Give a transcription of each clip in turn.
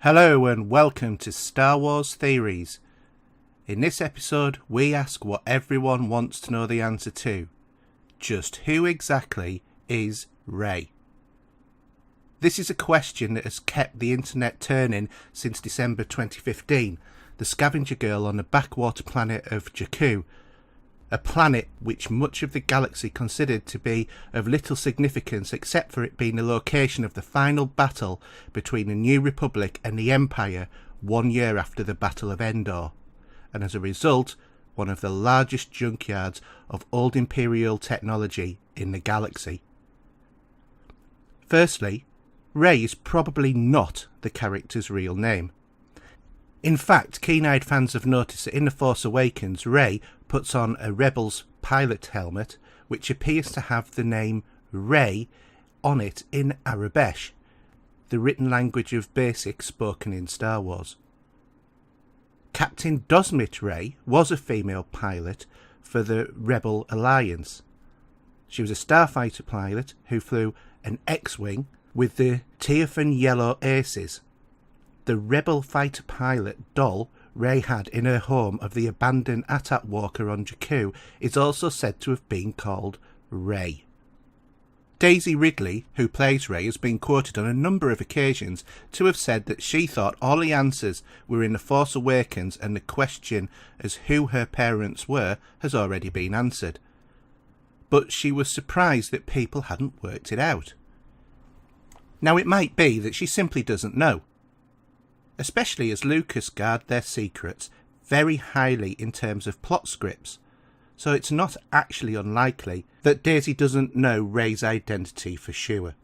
Hello and welcome to Star Wars Theories. In this episode, we ask what everyone wants to know the answer to. Just who exactly is Rey? This is a question that has kept the internet turning since December 2015, the scavenger girl on the backwater planet of Jakku, a planet which much of the galaxy considered to be of little significance except for it being the location of the final battle between the New Republic and the Empire 1 year after the Battle of Endor, and as a result, one of the largest junkyards of old Imperial technology in the galaxy. Firstly, Rey is probably not the character's real name. In fact, keen-eyed fans have noticed that in The Force Awakens, Rey puts on a Rebels pilot helmet which appears to have the name Rey on it in Arabesh, the written language of BASIC spoken in Star Wars. Captain Dosmit Rey was a female pilot for the Rebel Alliance. She was a starfighter pilot who flew an X-Wing with the Tiafan Yellow Aces. The Rebel fighter pilot doll Rey had in her home of the abandoned Atat Walker on Jakku is also said to have been called Rey. Daisy Ridley, who plays Rey, has been quoted on a number of occasions to have said that she thought all the answers were in The Force Awakens and the question as who her parents were has already been answered. But she was surprised that people hadn't worked it out. Now it might be that she simply doesn't know, especially as Lucas guard their secrets very highly in terms of plot scripts, so it's not actually unlikely that Daisy doesn't know Rey's identity for sure.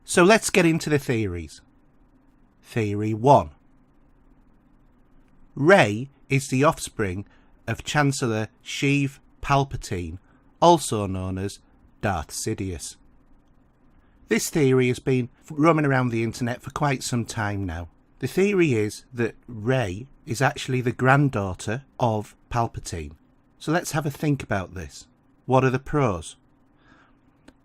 So let's get into the theories. Theory 1. Rey is the offspring of Chancellor Sheev Palpatine, also known as Darth Sidious. This theory has been roaming around the internet for quite some time now. The theory is that Rey is actually the granddaughter of Palpatine. So let's have a think about this. What are the pros?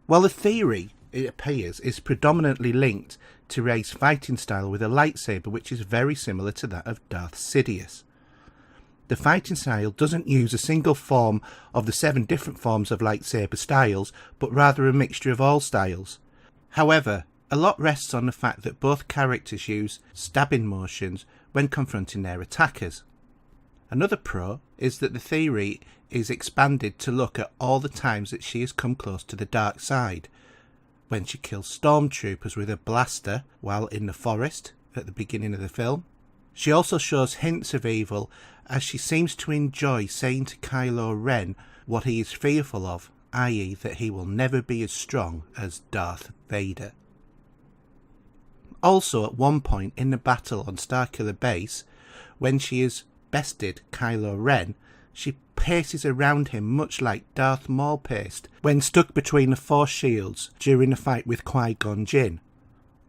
Well, the theory, it appears, is predominantly linked to Rey's fighting style with a lightsaber which is very similar to that of Darth Sidious. The fighting style doesn't use a single form of the 7 different forms of lightsaber styles, but rather a mixture of all styles. However, a lot rests on the fact that both characters use stabbing motions when confronting their attackers. Another pro is that the theory is expanded to look at all the times that she has come close to the dark side. When she kills stormtroopers with a blaster while in the forest at the beginning of the film. She also shows hints of evil as she seems to enjoy saying to Kylo Ren what he is fearful of, i.e. that he will never be as strong as Darth Vader. Also, at one point in the battle on Starkiller Base, when she has bested Kylo Ren, she paces around him much like Darth Maul paced when stuck between the Force shields during the fight with Qui-Gon Jinn.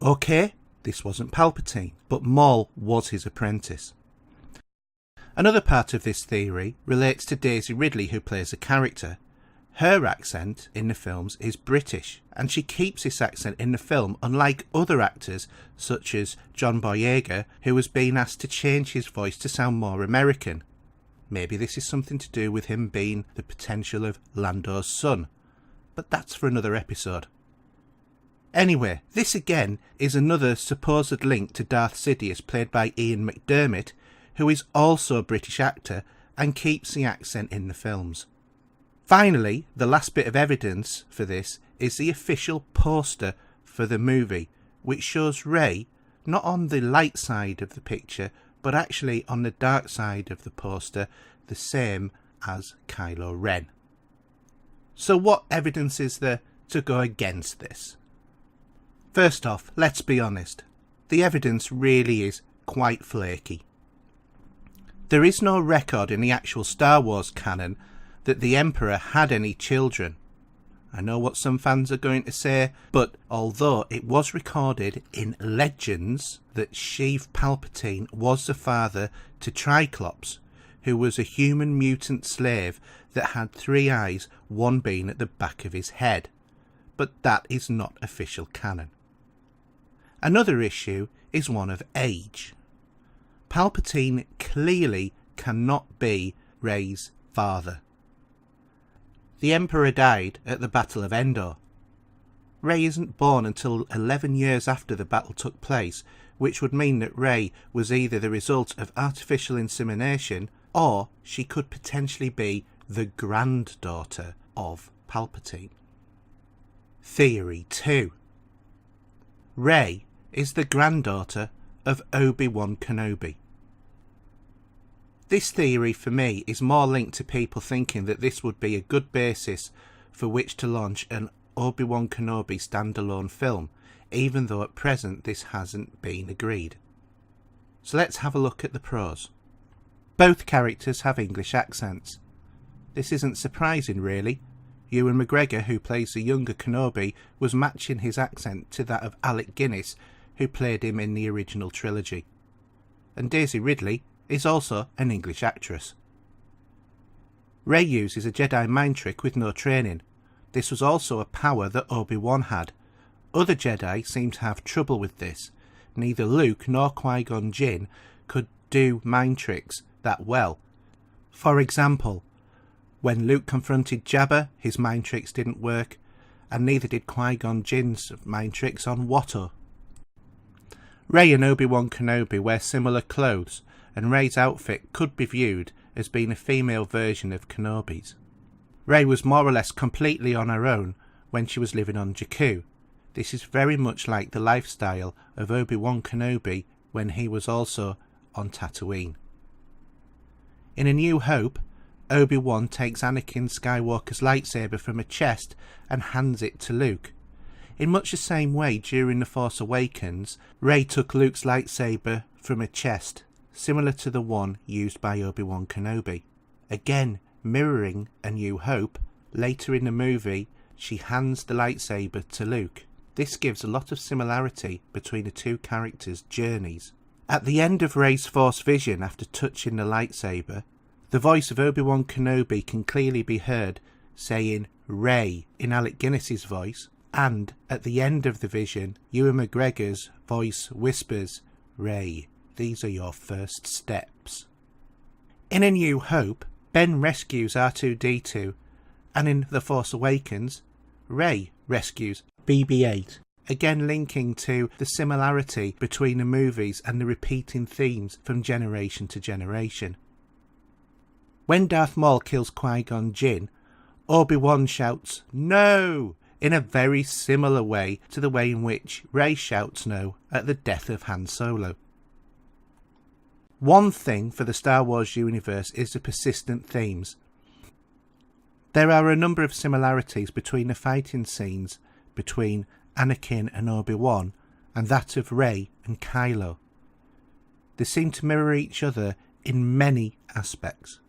Okay, this wasn't Palpatine, but Maul was his apprentice. Another part of this theory relates to Daisy Ridley, who plays the character. Her accent in the films is British, and she keeps this accent in the film, unlike other actors such as John Boyega, who has been asked to change his voice to sound more American. Maybe this is something to do with him being the potential of Lando's son, but that's for another episode. Anyway, this again is another supposed link to Darth Sidious, played by Ian McDiarmid, who is also a British actor and keeps the accent in the films. Finally, the last bit of evidence for this is the official poster for the movie, which shows Rey not on the light side of the picture, but actually on the dark side of the poster, the same as Kylo Ren. So what evidence is there to go against this? First off, let's be honest. The evidence really is quite flaky. There is no record in the actual Star Wars canon that the Emperor had any children. I know what some fans are going to say, but although it was recorded in legends that Sheev Palpatine was the father to Triclops, who was a human mutant slave that had 3 eyes, one being at the back of his head. But that is not official canon. Another issue is one of age. Palpatine clearly cannot be Rey's father. The Emperor died at the Battle of Endor. Rey isn't born until 11 years after the battle took place, which would mean that Rey was either the result of artificial insemination or she could potentially be the granddaughter of Palpatine. Theory 2. Rey is the granddaughter of Obi-Wan Kenobi. This theory for me is more linked to people thinking that this would be a good basis for which to launch an Obi-Wan Kenobi standalone film, even though at present this hasn't been agreed. So let's have a look at the pros. Both characters have English accents. This isn't surprising really. Ewan McGregor, who plays the younger Kenobi, was matching his accent to that of Alec Guinness, who played him in the original trilogy. And Daisy Ridley is also an English actress. Rey uses a Jedi mind trick with no training. This was also a power that Obi-Wan had. Other Jedi seem to have trouble with this. Neither Luke nor Qui-Gon Jinn could do mind tricks that well. For example, when Luke confronted Jabba, his mind tricks didn't work, and neither did Qui-Gon Jinn's mind tricks on Watto. Rey and Obi-Wan Kenobi wear similar clothes, and Rey's outfit could be viewed as being a female version of Kenobi's. Rey was more or less completely on her own when she was living on Jakku. This is very much like the lifestyle of Obi-Wan Kenobi when he was also on Tatooine. In A New Hope, Obi-Wan takes Anakin Skywalker's lightsaber from a chest and hands it to Luke. In much the same way, during The Force Awakens, Rey took Luke's lightsaber from a chest, similar to the one used by Obi-Wan Kenobi. Again, mirroring A New Hope, later in the movie, she hands the lightsaber to Luke. This gives a lot of similarity between the two characters' journeys. At the end of Rey's Force vision after touching the lightsaber, the voice of Obi-Wan Kenobi can clearly be heard saying Rey in Alec Guinness's voice, and at the end of the vision, Ewan McGregor's voice whispers, Rey, these are your first steps. In A New Hope, Ben rescues R2-D2, and in The Force Awakens, Rey rescues BB-8, again linking to the similarity between the movies and the repeating themes from generation to generation. When Darth Maul kills Qui-Gon Jinn, Obi-Wan shouts, "No!" in a very similar way to the way in which Rey shouts no at the death of Han Solo. One thing for the Star Wars universe is the persistent themes. There are a number of similarities between the fighting scenes between Anakin and Obi-Wan and that of Rey and Kylo. They seem to mirror each other in many aspects.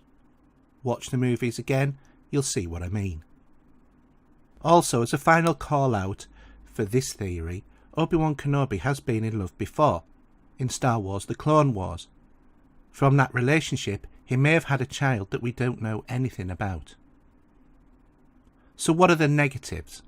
Watch the movies again, you'll see what I mean. Also, as a final call out for this theory, Obi-Wan Kenobi has been in love before, in Star Wars The Clone Wars. From that relationship, he may have had a child that we don't know anything about. So what are the negatives?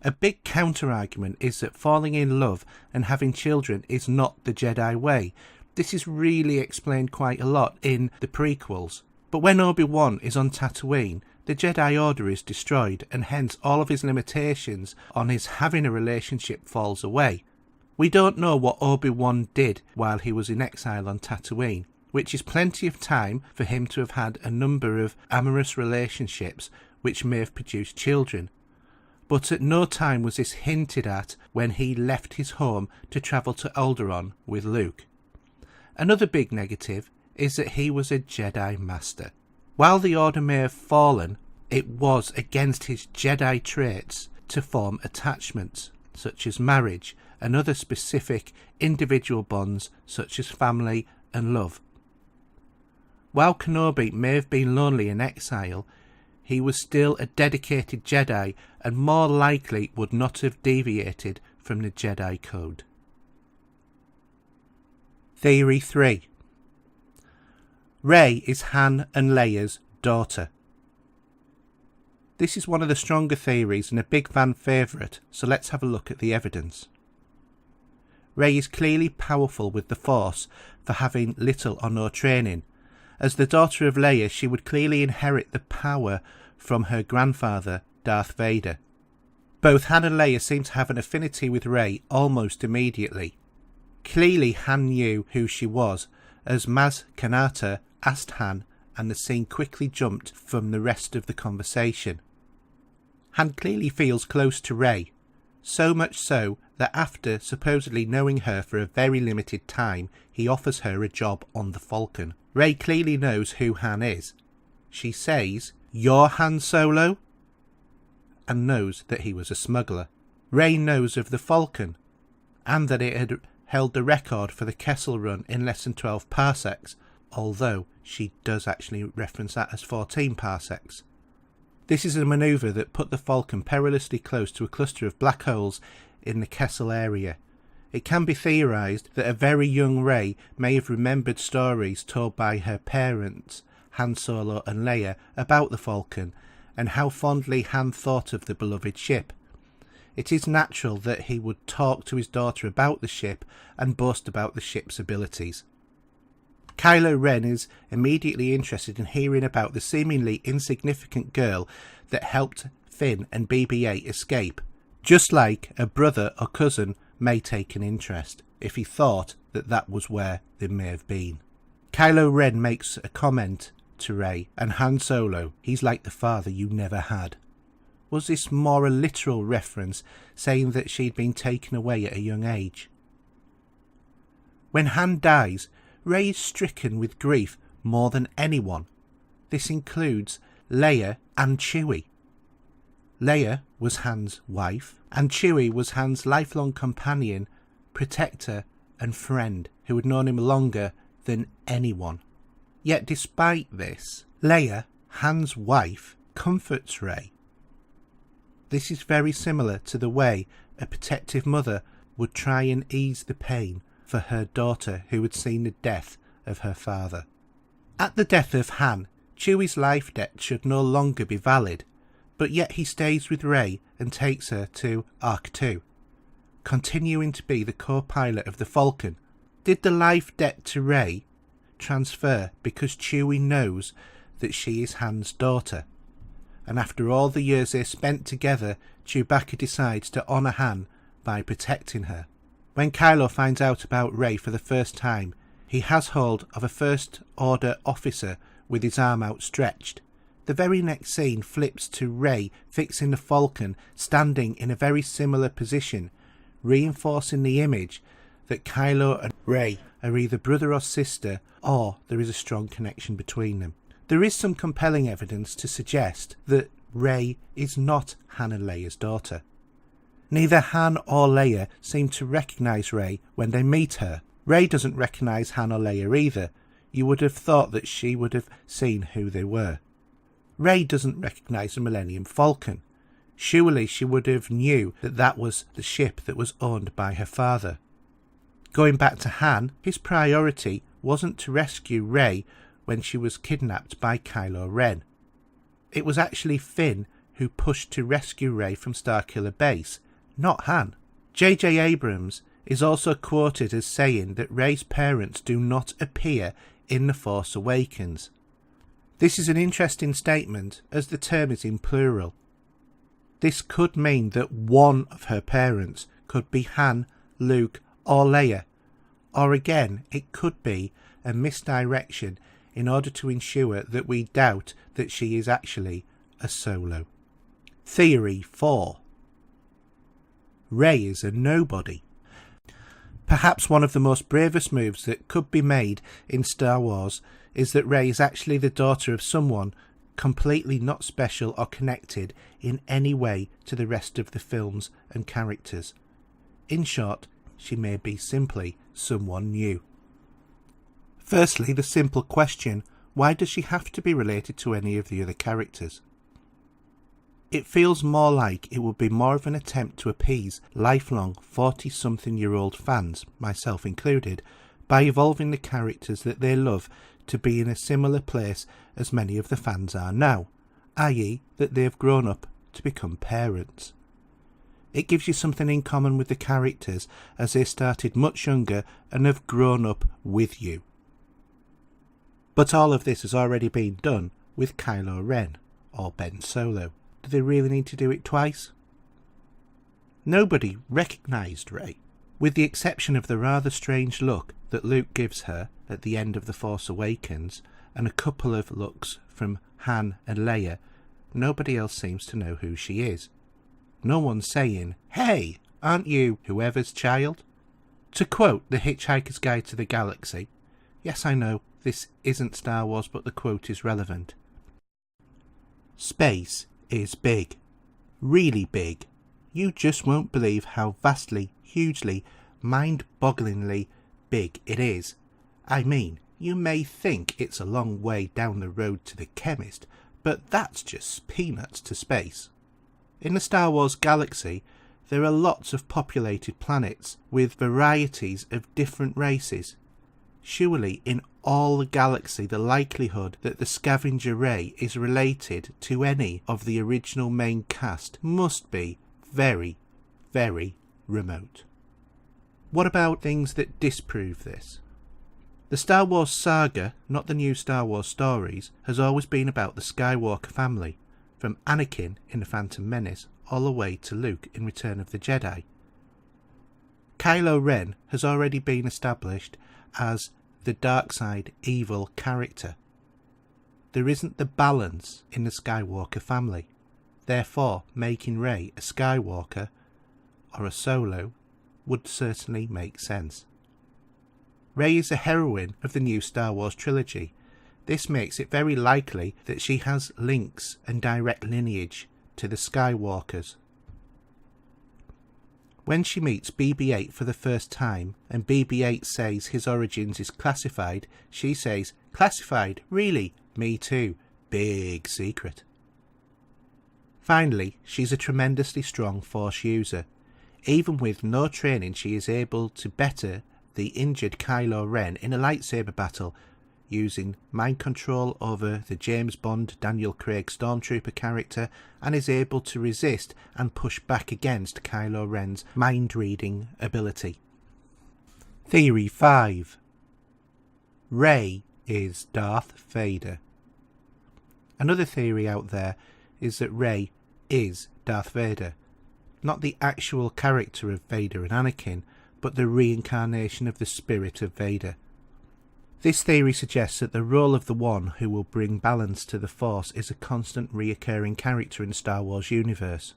A big counter-argument is that falling in love and having children is not the Jedi way. This is really explained quite a lot in the prequels. But when Obi-Wan is on Tatooine, the Jedi Order is destroyed, and hence all of his limitations on his having a relationship falls away. We don't know what Obi-Wan did while he was in exile on Tatooine, which is plenty of time for him to have had a number of amorous relationships which may have produced children. But at no time was this hinted at when he left his home to travel to Alderaan with Luke. Another big negative is that he was a Jedi Master. While the Order may have fallen, it was against his Jedi traits to form attachments, such as marriage, and other specific individual bonds such as family and love. While Kenobi may have been lonely in exile, he was still a dedicated Jedi and more likely would not have deviated from the Jedi Code. Theory 3. Rey is Han and Leia's daughter. This is one of the stronger theories and a big fan favourite, so let's have a look at the evidence. Rey is clearly powerful with the Force for having little or no training. As the daughter of Leia, she would clearly inherit the power from her grandfather, Darth Vader. Both Han and Leia seem to have an affinity with Rey almost immediately. Clearly Han knew who she was, as Maz Kanata asked Han, and the scene quickly jumped from the rest of the conversation. Han clearly feels close to Rey, so much so that after supposedly knowing her for a very limited time, he offers her a job on the Falcon. Rey clearly knows who Han is. She says, "You're Han Solo?" and knows that he was a smuggler. Rey knows of the Falcon, and that it had held the record for the Kessel Run in less than 12 parsecs, although she does actually reference that as 14 parsecs. This is a manoeuvre that put the Falcon perilously close to a cluster of black holes in the Kessel area. It can be theorised that a very young Rey may have remembered stories told by her parents, Han Solo and Leia, about the Falcon, and how fondly Han thought of the beloved ship. It is natural that he would talk to his daughter about the ship and boast about the ship's abilities. Kylo Ren is immediately interested in hearing about the seemingly insignificant girl that helped Finn and BB-8 escape, just like a brother or cousin may take an interest if he thought that that was where they may have been. Kylo Ren makes a comment to Rey and Han Solo, "He's like the father you never had." Was this more a literal reference, saying that she'd been taken away at a young age? When Han dies, Rey is stricken with grief more than anyone. This includes Leia and Chewie. Leia was Han's wife, and Chewie was Han's lifelong companion, protector and friend, who had known him longer than anyone. Yet despite this, Leia, Han's wife, comforts Rey. This is very similar to the way a protective mother would try and ease the pain for her daughter who had seen the death of her father. At the death of Han, Chewie's life debt should no longer be valid, but yet he stays with Rey and takes her to Arc 2, continuing to be the co-pilot of the Falcon. Did the life debt to Rey transfer because Chewie knows that she is Han's daughter, and after all the years they spent together, Chewbacca decides to honour Han by protecting her? When Kylo finds out about Rey for the first time, he has hold of a First Order officer with his arm outstretched. The very next scene flips to Rey fixing the Falcon, standing in a very similar position, reinforcing the image that Kylo and Rey are either brother or sister, or there is a strong connection between them. There is some compelling evidence to suggest that Rey is not Han and Leia's daughter. Neither Han or Leia seem to recognise Rey when they meet her. Rey doesn't recognise Han or Leia either. You would have thought that she would have seen who they were. Rey doesn't recognise the Millennium Falcon. Surely she would have knew that that was the ship that was owned by her father. Going back to Han, his priority wasn't to rescue Rey when she was kidnapped by Kylo Ren. It was actually Finn who pushed to rescue Rey from Starkiller Base, not Han. J.J. Abrams is also quoted as saying that Rey's parents do not appear in The Force Awakens. This is an interesting statement, as the term is in plural. This could mean that one of her parents could be Han, Luke or Leia, or again it could be a misdirection in order to ensure that we doubt that she is actually a Solo. Theory 4. Rey is a nobody. Perhaps one of the most bravest moves that could be made in Star Wars is that Rey is actually the daughter of someone completely not special or connected in any way to the rest of the films and characters. In short, she may be simply someone new. Firstly, the simple question, why does she have to be related to any of the other characters? It feels more like it would be more of an attempt to appease lifelong 40-something-year-old fans, myself included, by evolving the characters that they love to be in a similar place as many of the fans are now, i.e. that they have grown up to become parents. It gives you something in common with the characters as they started much younger and have grown up with you. But all of this has already been done with Kylo Ren, or Ben Solo. Do they really need to do it twice? Nobody recognised Rey, with the exception of the rather strange look that Luke gives her at the end of The Force Awakens and a couple of looks from Han and Leia. Nobody else seems to know who she is. No one's saying, "Hey, aren't you whoever's child?" To quote The Hitchhiker's Guide to the Galaxy, yes, I know, this isn't Star Wars, but the quote is relevant. Space is big. Really big. You just won't believe how vastly, hugely, mind-bogglingly big it is. I mean, you may think it's a long way down the road to the chemist, but that's just peanuts to space. In the Star Wars galaxy, there are lots of populated planets with varieties of different races. Surely in all the galaxy the likelihood that the scavenger Rey is related to any of the original main cast must be very, very remote. What about things that disprove this? The Star Wars saga, not the new Star Wars stories, has always been about the Skywalker family, from Anakin in The Phantom Menace all the way to Luke in Return of the Jedi. Kylo Ren has already been established as the dark side evil character. There isn't the balance in the Skywalker family. Therefore, making Rey a Skywalker or a Solo would certainly make sense. Rey is a heroine of the new Star Wars trilogy. This makes it very likely that she has links and direct lineage to the Skywalkers. When she meets BB-8 for the first time and BB-8 says his origins is classified, she says, "Classified? Really? Me too. Big secret." Finally, she's a tremendously strong Force user. Even with no training, she is able to better the injured Kylo Ren in a lightsaber battle, using mind control over the James Bond Daniel Craig Stormtrooper character, and is able to resist and push back against Kylo Ren's mind-reading ability. Theory 5. Rey is Darth Vader. Another theory out there is that Rey is Darth Vader. Not the actual character of Vader and Anakin, but the reincarnation of the spirit of Vader. This theory suggests that the role of the one who will bring balance to the Force is a constant reoccurring character in the Star Wars universe.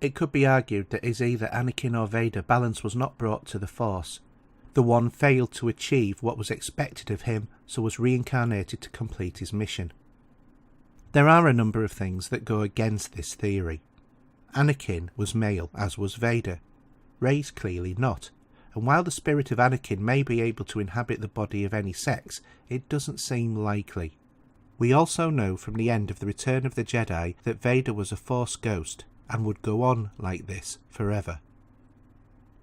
It could be argued that as either Anakin or Vader, balance was not brought to the Force. The one failed to achieve what was expected of him, so was reincarnated to complete his mission. There are a number of things that go against this theory. Anakin was male, as was Vader. Rey's clearly not. And while the spirit of Anakin may be able to inhabit the body of any sex, it doesn't seem likely. We also know from the end of The Return of the Jedi that Vader was a Force ghost and would go on like this forever.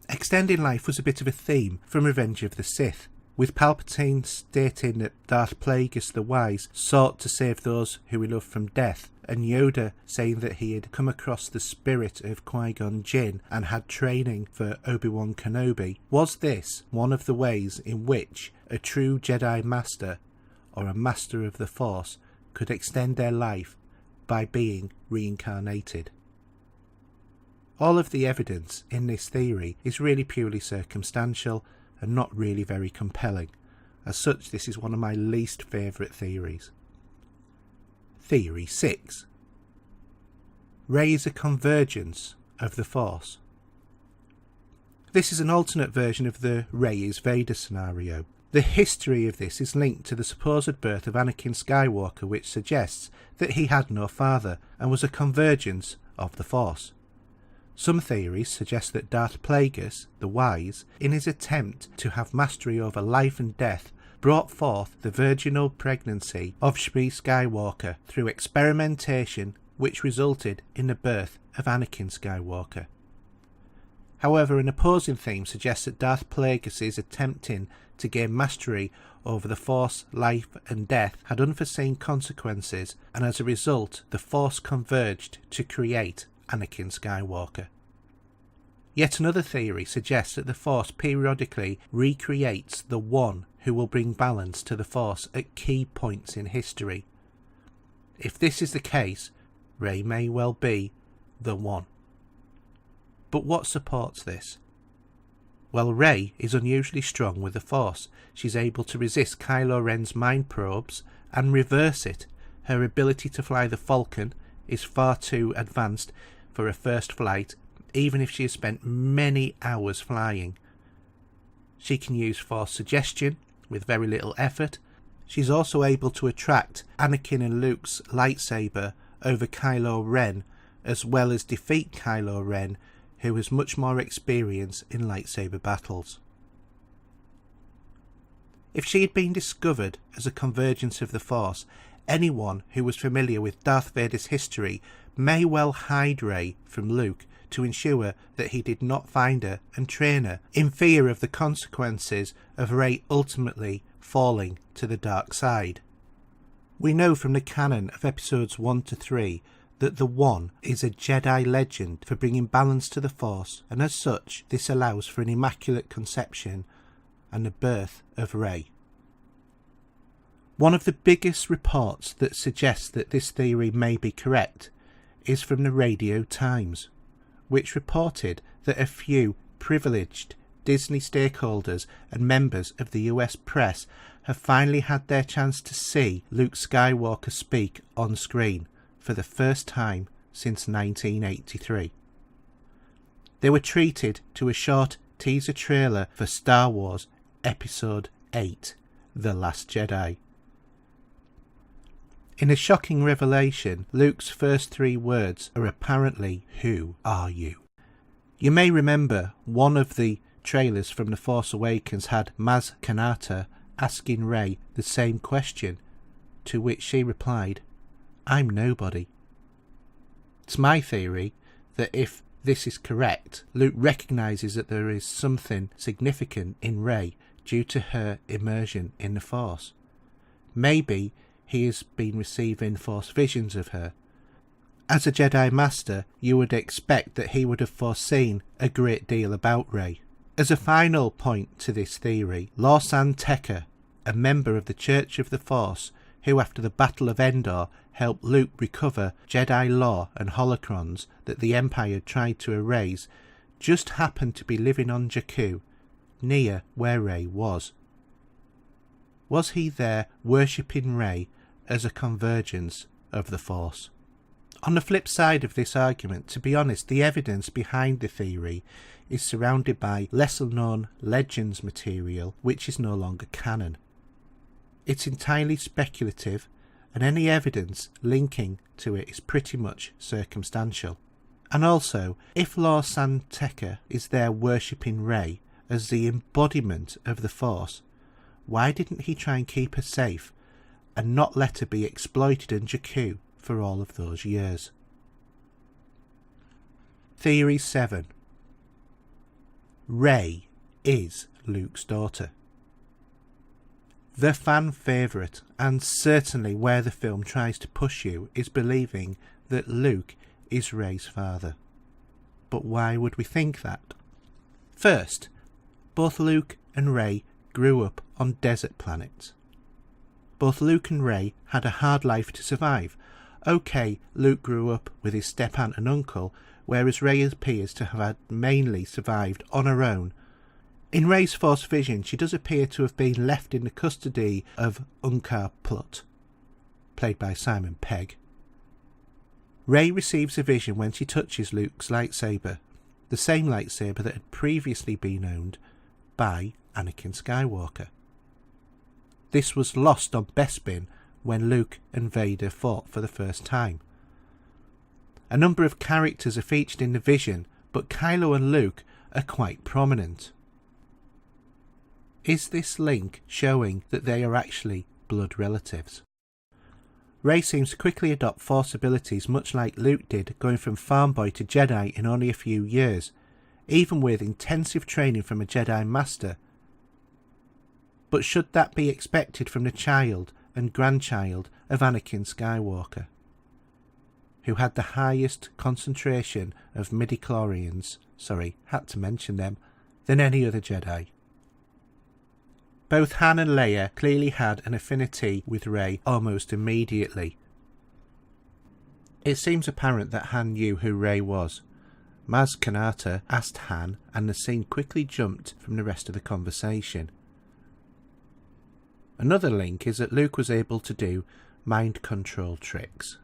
Extending life was a bit of a theme from Revenge of the Sith, with Palpatine stating that Darth Plagueis the Wise sought to save those who he loved from death, and Yoda saying that he had come across the spirit of Qui-Gon Jinn and had training for Obi-Wan Kenobi. Was this one of the ways in which a true Jedi Master, or a Master of the Force, could extend their life by being reincarnated? All of the evidence in this theory is really purely circumstantial and not really very compelling. As such, this is one of my least favourite theories. Theory 6. Rey is a convergence of the Force. This is an alternate version of the Rey is Vader scenario. The history of this is linked to the supposed birth of Anakin Skywalker, which suggests that he had no father and was a convergence of the Force. Some theories suggest that Darth Plagueis the Wise, in his attempt to have mastery over life and death, brought forth the virginal pregnancy of Shmi Skywalker through experimentation, which resulted in the birth of Anakin Skywalker. However, an opposing theme suggests that Darth Plagueis' attempting to gain mastery over the Force, life and death had unforeseen consequences, and as a result the Force converged to create Anakin Skywalker. Yet another theory suggests that the Force periodically recreates the one who will bring balance to the Force at key points in history. If this is the case, Rey may well be the one. But what supports this? Well, Rey is unusually strong with the Force. She's able to resist Kylo Ren's mind probes and reverse it. Her ability to fly the Falcon is far too advanced for a first flight, even if she has spent many hours flying. She can use Force suggestion with very little effort. She's also able to attract Anakin and Luke's lightsaber over Kylo Ren, as well as defeat Kylo Ren, who has much more experience in lightsaber battles. If she had been discovered as a convergence of the Force, anyone who was familiar with Darth Vader's history may well hide Rey from Luke to ensure that he did not find her and train her, in fear of the consequences of Rey ultimately falling to the dark side. We know from the canon of episodes 1 to 3 that the One is a Jedi legend for bringing balance to the Force, and as such this allows for an immaculate conception and the birth of Rey. One of the biggest reports that suggests that this theory may be correct is from the Radio Times, which reported that a few privileged Disney stakeholders and members of the US press have finally had their chance to see Luke Skywalker speak on screen for the first time since 1983. They were treated to a short teaser trailer for Star Wars Episode 8, The Last Jedi. In a shocking revelation, Luke's first 3 words are apparently, "Who are you?" You may remember one of the trailers from The Force Awakens had Maz Kanata asking Rey the same question, to which she replied, "I'm nobody." It's my theory that if this is correct, Luke recognises that there is something significant in Rey due to her immersion in the Force. Maybe he has been receiving Force visions of her. As a Jedi Master, you would expect that he would have foreseen a great deal about Rey. As a final point to this theory, Lawsan Tekka, a member of the Church of the Force, who after the Battle of Endor helped Luke recover Jedi lore and holocrons that the Empire tried to erase, just happened to be living on Jakku, near where Rey was. Was he there worshipping Rey as a convergence of the Force? On the flip side of this argument, to be honest, the evidence behind the theory is surrounded by lesser known legends material which is no longer canon. It's entirely speculative, and any evidence linking to it is pretty much circumstantial. And also, if Lawsan Tekka is there worshipping Rey as the embodiment of the Force, why didn't he try and keep her safe and not let her be exploited in Jakku for all of those years? Theory 7. Rey is Luke's daughter. The fan favourite, and certainly where the film tries to push you, is believing that Luke is Rey's father. But why would we think that? First, both Luke and Rey grew up on desert planets. Both Luke and Rey had a hard life to survive. Okay, Luke grew up with his step-aunt and uncle, whereas Rey appears to have mainly survived on her own. In Rey's Force vision, she does appear to have been left in the custody of Unkar Plutt, played by Simon Pegg. Rey receives a vision when she touches Luke's lightsaber, the same lightsaber that had previously been owned by Anakin Skywalker. This was lost on Bespin when Luke and Vader fought for the first time. A number of characters are featured in the vision, but Kylo and Luke are quite prominent. Is this link showing that they are actually blood relatives? Rey seems to quickly adopt Force abilities much like Luke did, going from farm boy to Jedi in only a few years, even with intensive training from a Jedi Master. But should that be expected from the child and grandchild of Anakin Skywalker, who had the highest concentration of midi-chlorians, had to mention them, than any other Jedi. Both Han and Leia clearly had an affinity with Rey almost immediately. It seems apparent that Han knew who Rey was. Maz Kanata asked Han, and the scene quickly jumped from the rest of the conversation. Another link is that Luke was able to do mind control tricks.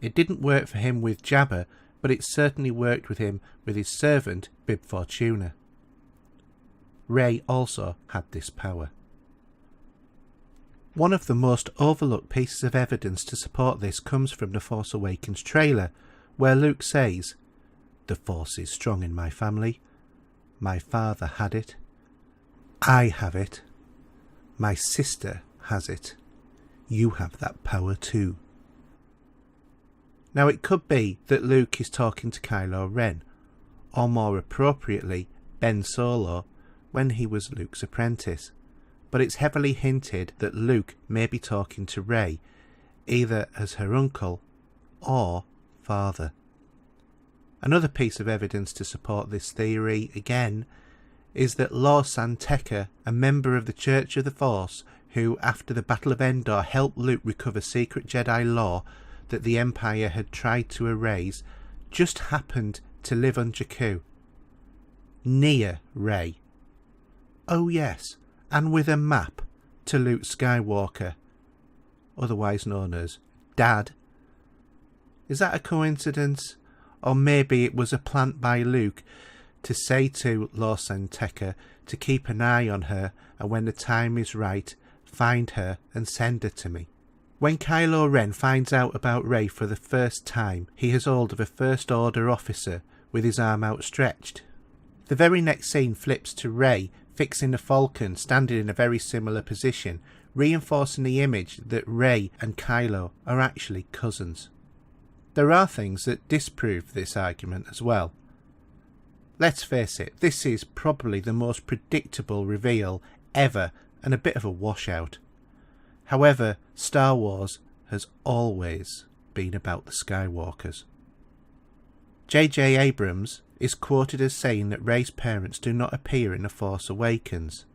It didn't work for him with Jabba, but it certainly worked with him with his servant, Bib Fortuna. Rey also had this power. One of the most overlooked pieces of evidence to support this comes from the Force Awakens trailer, where Luke says, "The Force is strong in my family. My father had it. I have it. My sister has it. You have that power too." Now it could be that Luke is talking to Kylo Ren, or more appropriately, Ben Solo, when he was Luke's apprentice, but it's heavily hinted that Luke may be talking to Rey, either as her uncle or father. Another piece of evidence to support this theory, again, is that Lor San Tekka, a member of the Church of the Force, who after the Battle of Endor helped Luke recover secret Jedi lore that the Empire had tried to erase, just happened to live on Jakku, near Rey. Oh yes, and with a map to Luke Skywalker, otherwise known as Dad. Is that a coincidence? Or maybe it was a plant by Luke to say to Lor San Tekka to keep an eye on her, and when the time is right, find her and send her to me. When Kylo Ren finds out about Rey for the first time, he has hold of a First Order officer with his arm outstretched. The very next scene flips to Rey fixing the Falcon, standing in a very similar position, reinforcing the image that Rey and Kylo are actually cousins. There are things that disprove this argument as well. Let's face it, this is probably the most predictable reveal ever and a bit of a washout. However, Star Wars has always been about the Skywalkers. J.J. Abrams is quoted as saying that Rey's parents do not appear in The Force Awakens.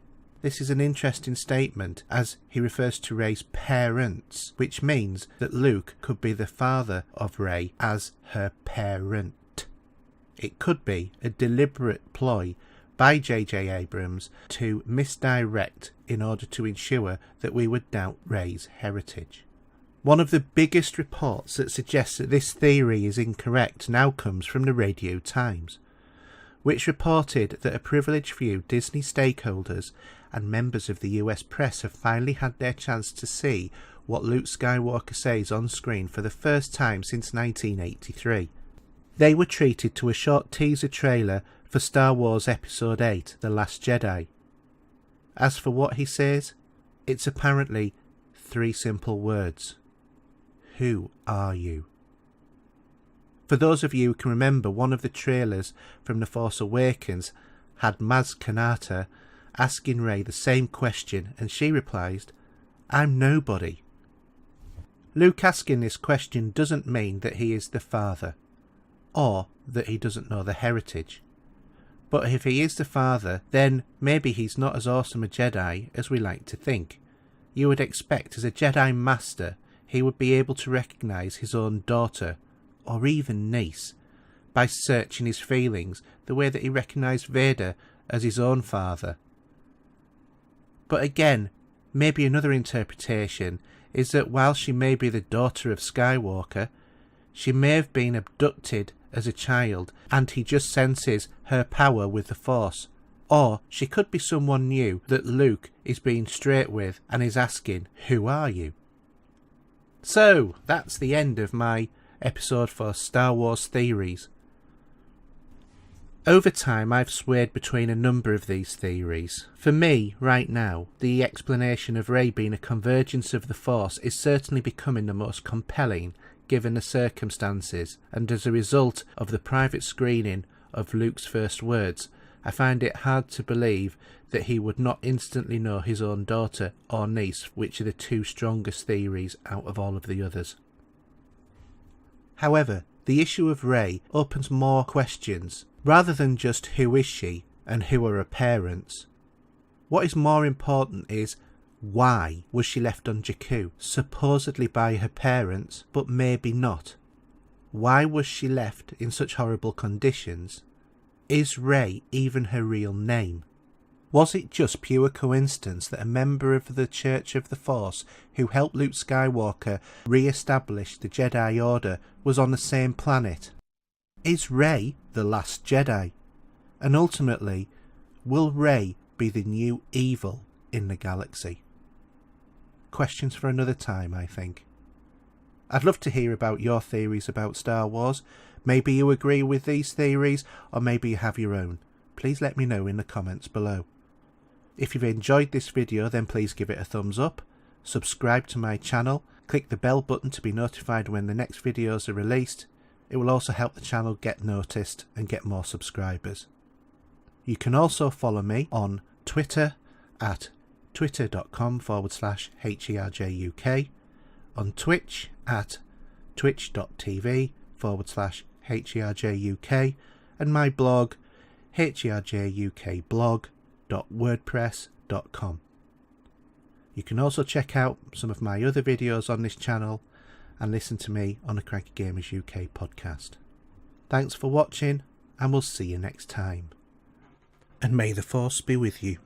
This is an interesting statement, as he refers to Rey's parents, which means that Luke could be the father of Rey as her parent. It could be a deliberate ploy by J.J. Abrams to misdirect in order to ensure that we would doubt Rey's heritage. One of the biggest reports that suggests that this theory is incorrect now comes from the Radio Times, which reported that a privileged few Disney stakeholders and members of the US press have finally had their chance to see what Luke Skywalker says on screen for the first time since 1983. They were treated to a short teaser trailer for Star Wars Episode 8, The Last Jedi. As for what he says, it's apparently 3 simple words. Who are you? For those of you who can remember, one of the trailers from The Force Awakens had Maz Kanata asking Rey the same question, and she replies, "I'm nobody." Luke asking this question doesn't mean that he is the father, or that he doesn't know the heritage. But if he is the father, then maybe he's not as awesome a Jedi as we like to think. You would expect as a Jedi Master he would be able to recognise his own daughter, or even niece, by searching his feelings the way that he recognised Vader as his own father. But again, maybe another interpretation is that while she may be the daughter of Skywalker, she may have been abducted as a child and he just senses her power with the Force. Or she could be someone new that Luke is being straight with and is asking, "Who are you?" So, that's the end of my episode for Star Wars theories. Over time I've swayed between a number of these theories. For me, right now, the explanation of Rey being a convergence of the Force is certainly becoming the most compelling given the circumstances, and as a result of the private screening of Luke's first words, I find it hard to believe that he would not instantly know his own daughter or niece, which are the 2 strongest theories out of all of the others. However, the issue of Rey opens more questions, rather than just who is she and who are her parents. What is more important is, why was she left on Jakku, supposedly by her parents, but maybe not? Why was she left in such horrible conditions? Is Rey even her real name? Was it just pure coincidence that a member of the Church of the Force who helped Luke Skywalker re-establish the Jedi Order was on the same planet? Is Rey the last Jedi? And ultimately, will Rey be the new evil in the galaxy? Questions for another time, I think. I'd love to hear about your theories about Star Wars. Maybe you agree with these theories, or maybe you have your own. Please let me know in the comments below. If you've enjoyed this video, then please give it a thumbs up, subscribe to my channel, click the bell button to be notified when the next videos are released. It will also help the channel get noticed and get more subscribers. You can also follow me on Twitter at twitter.com/HERJUK, on Twitch at twitch.tv/HERJUK, and my blog herjukblog.wordpress.com. You can also check out some of my other videos on this channel and listen to me on the Cranky Gamers UK podcast. Thanks for watching, and we'll see you next time. And may the Force be with you.